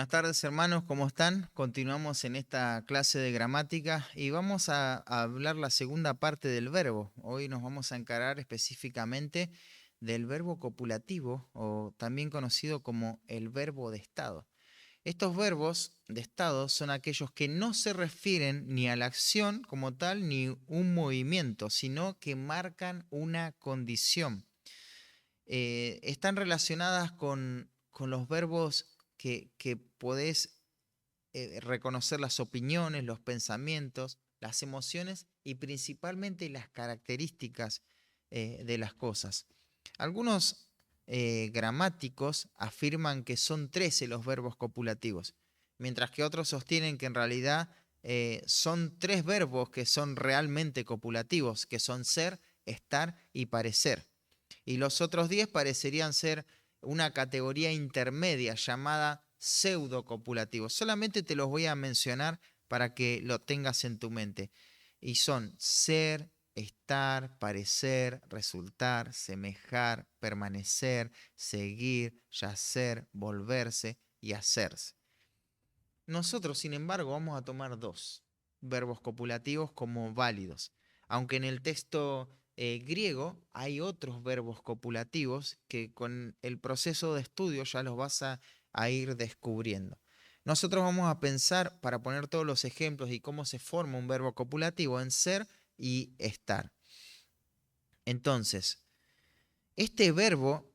Buenas tardes, hermanos, ¿cómo están? Continuamos en esta clase de gramática y vamos a hablar la segunda parte del verbo. Hoy nos vamos a encarar específicamente del verbo copulativo o también conocido como el verbo de estado. Estos verbos de estado son aquellos que no se refieren ni a la acción como tal ni un movimiento, sino que marcan una condición. Están relacionadas con los verbos que podés reconocer las opiniones, los pensamientos, las emociones y principalmente las características de las cosas. Algunos gramáticos afirman que son 13 los verbos copulativos, mientras que otros sostienen que en realidad son 3 verbos que son realmente copulativos, que son ser, estar y parecer. Y los otros 10 parecerían ser una categoría intermedia llamada pseudocopulativos. Solamente te los voy a mencionar para que lo tengas en tu mente. Y son ser, estar, parecer, resultar, semejar, permanecer, seguir, yacer, volverse y hacerse. Nosotros, sin embargo, vamos a tomar 2 verbos copulativos como válidos, aunque en el texto griego hay otros verbos copulativos que con el proceso de estudio ya los vas a ir descubriendo. Nosotros vamos a pensar, para poner todos los ejemplos y cómo se forma un verbo copulativo, en ser y estar. Entonces, este verbo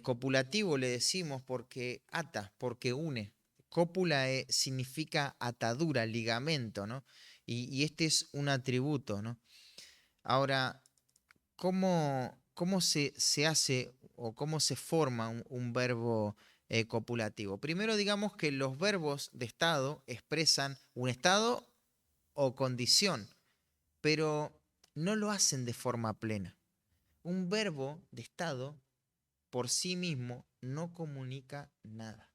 copulativo le decimos porque ata, porque une. Cópula significa atadura, ligamento, ¿no? Y este es un atributo, ¿no? Ahora, ¿cómo se hace o cómo se forma un verbo copulativo? Primero digamos que los verbos de estado expresan un estado o condición, pero no lo hacen de forma plena. Un verbo de estado por sí mismo no comunica nada,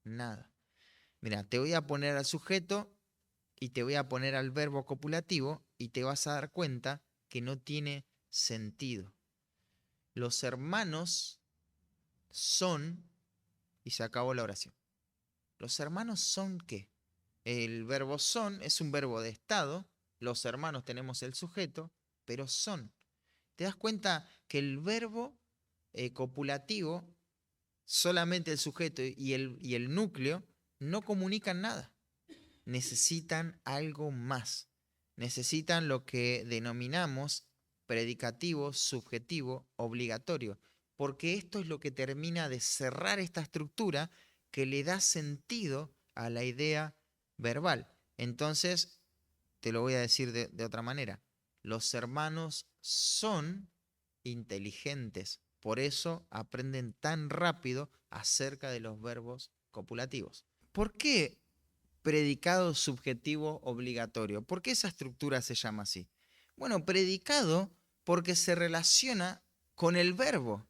nada. Mira, te voy a poner al sujeto y te voy a poner al verbo copulativo y te vas a dar cuenta que no tiene sentido. Los hermanos son, y se acabó la oración. ¿Los hermanos son qué? El verbo son es un verbo de estado, los hermanos tenemos el sujeto, pero son. ¿Te das cuenta que el verbo copulativo, solamente el sujeto y el núcleo, no comunican nada? Necesitan algo más. Necesitan lo que denominamos predicativo, subjetivo, obligatorio, porque esto es lo que termina de cerrar esta estructura que le da sentido a la idea verbal. Entonces, te lo voy a decir de otra manera. Los hermanos son inteligentes, por eso aprenden tan rápido acerca de los verbos copulativos. ¿Por qué predicado subjetivo obligatorio? ¿Por qué esa estructura se llama así? Bueno, predicado porque se relaciona con el verbo,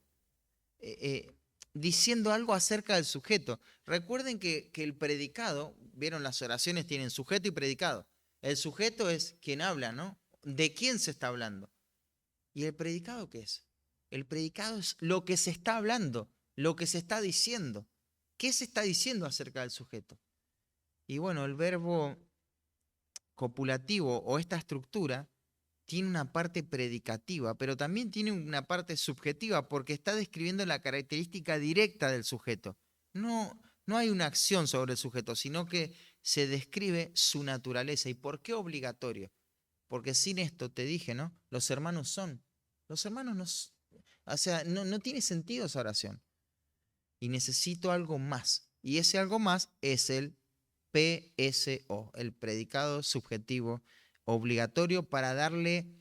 eh, eh, diciendo algo acerca del sujeto. Recuerden que el predicado, vieron, las oraciones tienen sujeto y predicado. El sujeto es quien habla, ¿no? ¿De quién se está hablando? ¿Y el predicado qué es? El predicado es lo que se está hablando, lo que se está diciendo. ¿Qué se está diciendo acerca del sujeto? Y bueno, el verbo copulativo o esta estructura tiene una parte predicativa, pero también tiene una parte subjetiva porque está describiendo la característica directa del sujeto. No hay una acción sobre el sujeto, sino que se describe su naturaleza. ¿Y por qué obligatorio? Porque sin esto, te dije, ¿no? Los hermanos son. Los hermanos no, o sea, no tiene sentido esa oración. Y necesito algo más. Y ese algo más es el PSO, el predicado subjetivo obligatorio para darle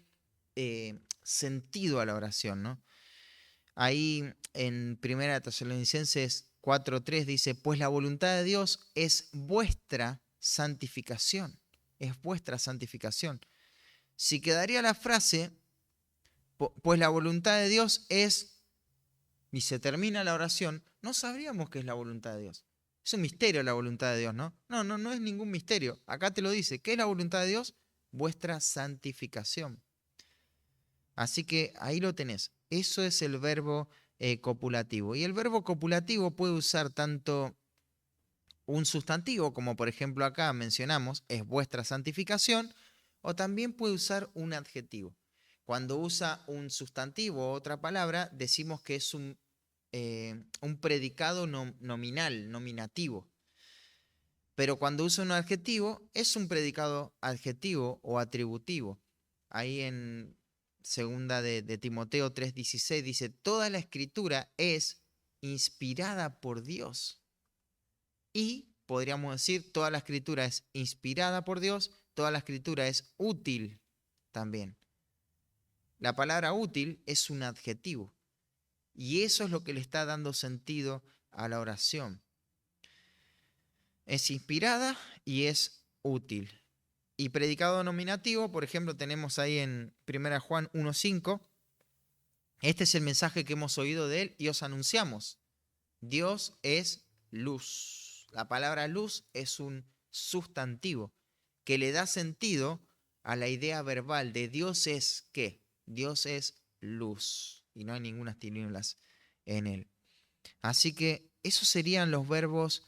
sentido a la oración, ¿no? Ahí en 1 Tesalonicenses 4:3 dice, pues la voluntad de Dios es vuestra santificación, es vuestra santificación. Si quedaría la frase, pues la voluntad de Dios es, y se termina la oración, no sabríamos qué es la voluntad de Dios. Es un misterio la voluntad de Dios, ¿no? No es ningún misterio. Acá te lo dice. ¿Qué es la voluntad de Dios? Vuestra santificación. Así que ahí lo tenés. Eso es el verbo copulativo. Y el verbo copulativo puede usar tanto un sustantivo, como por ejemplo acá mencionamos, es vuestra santificación, o también puede usar un adjetivo. Cuando usa un sustantivo o otra palabra, decimos que es un predicado nominal, nominativo. Pero cuando usa un adjetivo, es un predicado adjetivo o atributivo. Ahí en segunda de Timoteo 3:16 dice, toda la escritura es inspirada por Dios. Y podríamos decir, toda la escritura es inspirada por Dios, toda la escritura es útil también. La palabra útil es un adjetivo. Y eso es lo que le está dando sentido a la oración. Es inspirada y es útil. Y predicado nominativo, por ejemplo, tenemos ahí en 1 Juan 1:5. Este es el mensaje que hemos oído de él y os anunciamos. Dios es luz. La palabra luz es un sustantivo que le da sentido a la idea verbal de Dios es ¿qué? Dios es luz y no hay ninguna tinieblas en él. Así que esos serían los verbos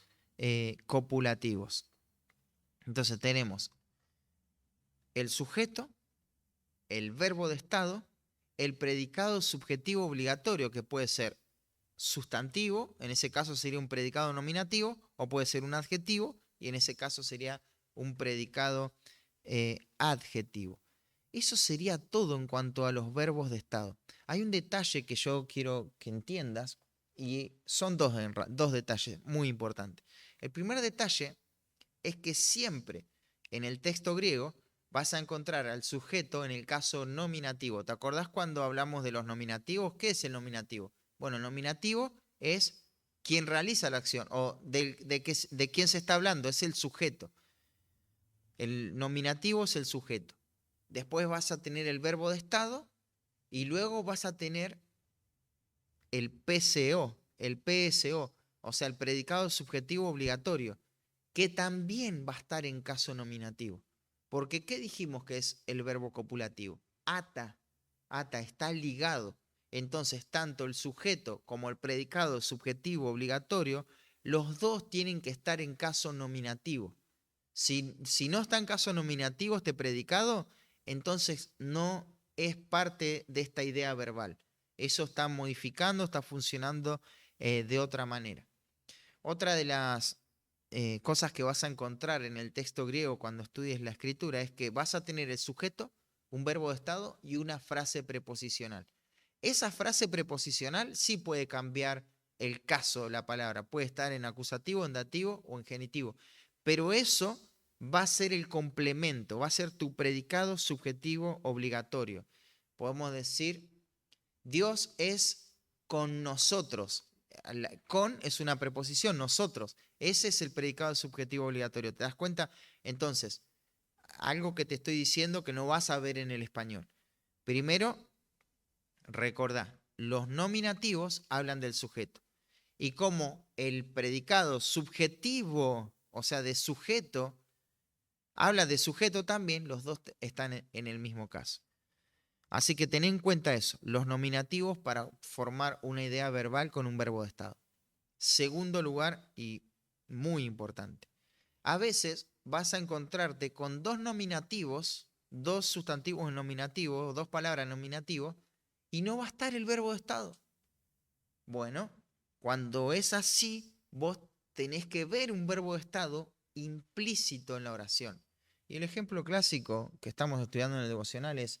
copulativos. Entonces tenemos el sujeto, el verbo de estado, el predicado subjetivo obligatorio, que puede ser sustantivo, en ese caso sería un predicado nominativo, o puede ser un adjetivo, y en ese caso sería un predicado adjetivo. Eso sería todo en cuanto a los verbos de estado. Hay un detalle que yo quiero que entiendas, y son dos detalles muy importantes. El primer detalle es que siempre en el texto griego vas a encontrar al sujeto en el caso nominativo. ¿Te acordás cuando hablamos de los nominativos? ¿Qué es el nominativo? Bueno, el nominativo es quien realiza la acción o de quién se está hablando, es el sujeto. El nominativo es el sujeto. Después vas a tener el verbo de estado y luego vas a tener el PSO, o sea, el predicado subjetivo obligatorio, que también va a estar en caso nominativo. Porque ¿qué dijimos que es el verbo copulativo? Ata, está ligado. Entonces, tanto el sujeto como el predicado subjetivo obligatorio, los dos tienen que estar en caso nominativo. Si no está en caso nominativo este predicado, entonces no es parte de esta idea verbal. Eso está modificando, está funcionando de otra manera. Otra de las cosas que vas a encontrar en el texto griego cuando estudies la escritura es que vas a tener el sujeto, un verbo de estado y una frase preposicional. Esa frase preposicional sí puede cambiar el caso de la palabra. Puede estar en acusativo, en dativo o en genitivo. Pero eso va a ser el complemento, va a ser tu predicado subjetivo obligatorio. Podemos decir, Dios es con nosotros. Con es una preposición, nosotros. Ese es el predicado subjetivo obligatorio. ¿Te das cuenta? Entonces, algo que te estoy diciendo que no vas a ver en el español. Primero, recordá, los nominativos hablan del sujeto. Y como el predicado subjetivo, o sea, de sujeto, habla de sujeto también, los dos están en el mismo caso. Así que ten en cuenta eso, los nominativos para formar una idea verbal con un verbo de estado. Segundo lugar, y muy importante, a veces vas a encontrarte con dos nominativos, dos sustantivos nominativos, dos palabras nominativos, y no va a estar el verbo de estado. Bueno, cuando es así, vos tenés que ver un verbo de estado implícito en la oración. Y el ejemplo clásico que estamos estudiando en el devocional es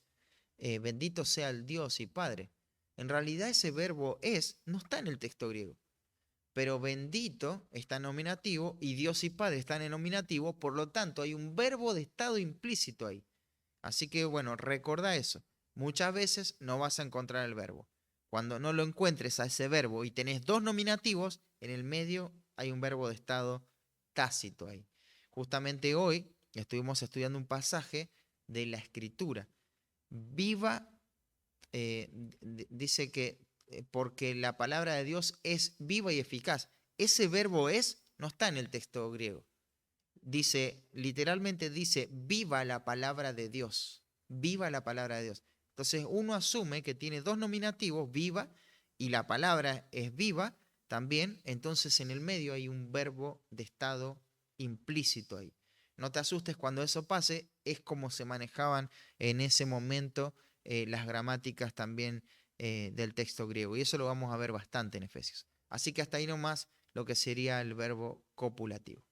bendito sea el Dios y Padre. En realidad ese verbo es, no está en el texto griego, pero bendito está en nominativo y Dios y Padre están en nominativo, por lo tanto hay un verbo de estado implícito ahí. Así que bueno, recordá eso. Muchas veces no vas a encontrar el verbo. Cuando no lo encuentres a ese verbo y tenés dos nominativos, en el medio hay un verbo de estado tácito ahí. Justamente hoy estuvimos estudiando un pasaje de la Escritura. Viva, dice que porque la palabra de Dios es viva y eficaz. Ese verbo es no está en el texto griego. Dice, literalmente dice, viva la palabra de Dios. Viva la palabra de Dios. Entonces uno asume que tiene dos nominativos, viva, y la palabra es viva, también, entonces en el medio hay un verbo de estado implícito ahí. No te asustes cuando eso pase, es como se manejaban en ese momento las gramáticas también del texto griego. Y eso lo vamos a ver bastante en Efesios. Así que hasta ahí nomás lo que sería el verbo copulativo.